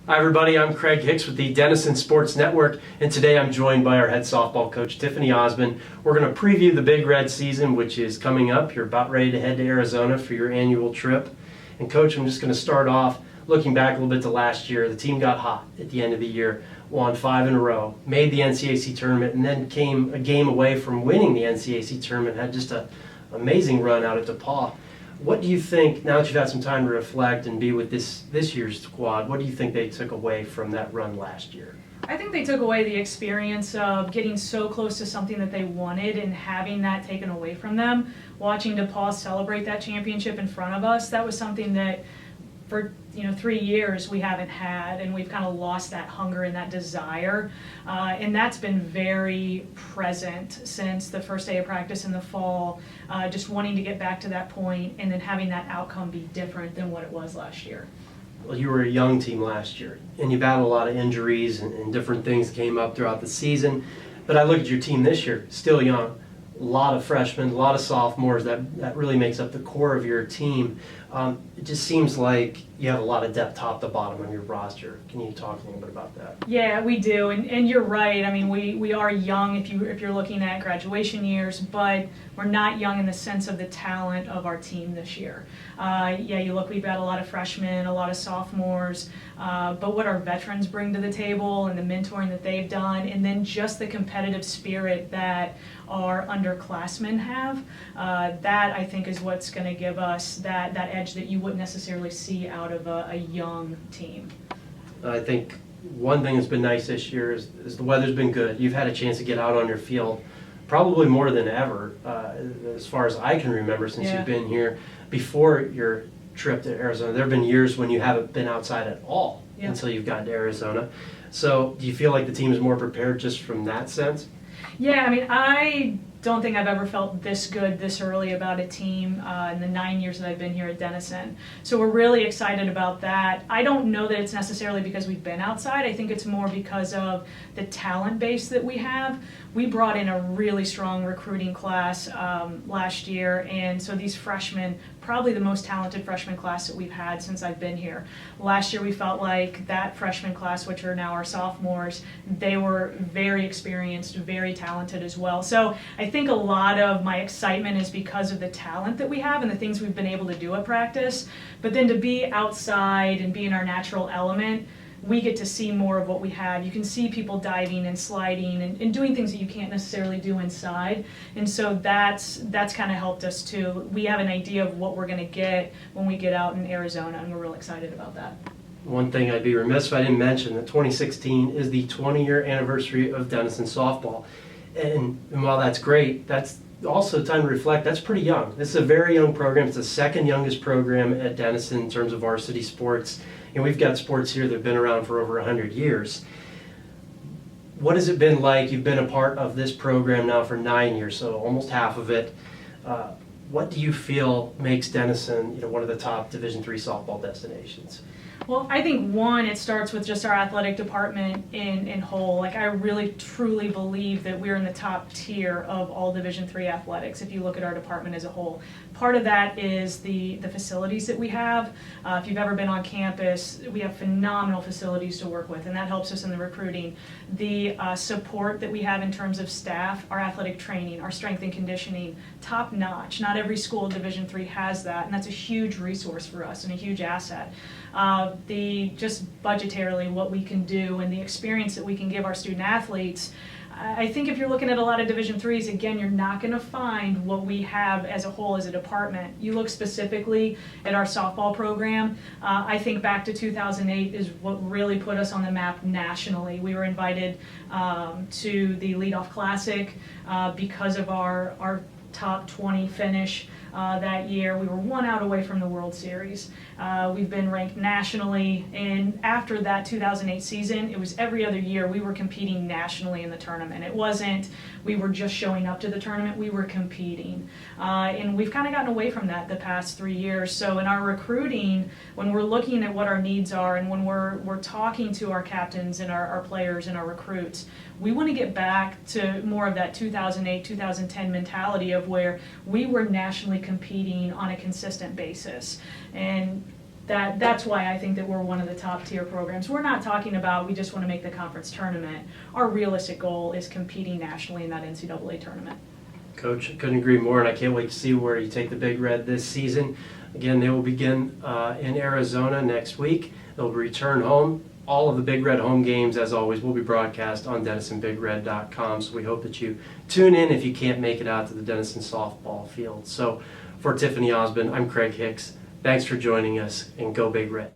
Hi everybody, I'm Craig Hicks with the Denison Sports Network, and today I'm joined by our head softball coach, Tiffany Ozbun. We're going to preview the Big Red season, which is coming up. You're about ready to head to Arizona for your annual trip. And Coach, I'm just going to start off looking back a little bit to last year. The team got hot at the end of the year, won 5 in a row, made the NCAC tournament, and then came a game away from winning the NCAC tournament, had just an amazing run out at DePaul. What do you think, now that you've had some time to reflect and be with this year's squad, what do you think they took away from that run last year? I think they took away the experience of getting so close to something that they wanted and having that taken away from them. Watching DePaul celebrate that championship in front of us, that was something that for 3 years we haven't had, and we've kind of lost that hunger and that desire, and that's been very present since the first day of practice in the fall, just wanting to get back to that point and then having that outcome be different than what it was last year. Well, you were a young team last year, and you battled a lot of injuries and different things came up throughout the season, but I look at your team this year, still young. A lot of freshmen, a lot of sophomores, that really makes up the core of your team. It just seems like you have a lot of depth top to bottom on your roster. Can you talk a little bit about that? Yeah, we do, and you're right. I mean, we are young if you're looking at graduation years, but we're not young in the sense of the talent of our team this year. You look, we've got a lot of freshmen, a lot of sophomores, but what our veterans bring to the table and the mentoring that they've done, and then just the competitive spirit that our underclassmen have, that I think is what's going to give us that edge that you wouldn't necessarily see out of a young team. I think one thing that's been nice this year is the weather's been good. You've had a chance to get out on your field probably more than ever, as far as I can remember since you've been here. Before your trip to Arizona, there have been years when you haven't been outside at all until you've gotten to Arizona. So do you feel like the team is more prepared just from that sense? Yeah, I mean, I don't think I've ever felt this good this early about a team in the 9 years that I've been here at Denison. So we're really excited about that. I don't know that it's necessarily because we've been outside. I think it's more because of the talent base that we have. We brought in a really strong recruiting class last year, and so these freshmen, probably the most talented freshman class that we've had since I've been here. Last year we felt like that freshman class, which are now our sophomores, they were very experienced, very talented as well. So I think a lot of my excitement is because of the talent that we have and the things we've been able to do at practice. But then to be outside and be in our natural element, we get to see more of what we have. You can see people diving and sliding and doing things that you can't necessarily do inside. And so that's kind of helped us too. We have an idea of what we're going to get when we get out in Arizona, and we're real excited about that. One thing I'd be remiss if I didn't mention that 2016 is the 20-year anniversary of Denison softball. And while that's great, that's also time to reflect. That's pretty young. This is a very young program. It's the second youngest program at Denison in terms of varsity sports. And we've got sports here that have been around for over 100 years. What has it been like? You've been a part of this program now for 9 years, so almost half of it. What do you feel makes Denison, one of the top Division III softball destinations? Well, I think one, it starts with just our athletic department in whole. Like, I really truly believe that we're in the top tier of all Division III athletics if you look at our department as a whole. Part of that is the facilities that we have. If you've ever been on campus, we have phenomenal facilities to work with, and that helps us in the recruiting. The support that we have in terms of staff, our athletic training, our strength and conditioning, top notch. Not every school in Division III has that, and that's a huge resource for us and a huge asset. The just budgetarily what we can do and the experience that we can give our student athletes. I think if you're looking at a lot of Division IIIs, again, you're not going to find what we have as a whole as a department. You look specifically at our softball program. I think back to 2008 is what really put us on the map nationally. We were invited to the Leadoff Classic because of our top 20 finish that year. We were 1 out away from the World Series. We've been ranked nationally, and after that 2008 season, it was every other year we were competing nationally in the tournament. It wasn't we were just showing up to the tournament, we were competing. And we've kind of gotten away from that the past 3 years. So in our recruiting, when we're looking at what our needs are and when we're talking to our captains and our players and our recruits, we want to get back to more of that 2008, 2010 mentality of where we were nationally competing on a consistent basis. And That's why I think that we're one of the top tier programs. We're not talking about we just want to make the conference tournament. Our realistic goal is competing nationally in that NCAA tournament. Coach, I couldn't agree more, and I can't wait to see where you take the Big Red this season. Again, they will begin in Arizona next week. They'll return home. All of the Big Red home games, as always, will be broadcast on DenisonBigRed.com, so we hope that you tune in if you can't make it out to the Denison softball field. So for Tiffany Ozbun, I'm Craig Hicks. Thanks for joining us, and go Big Red.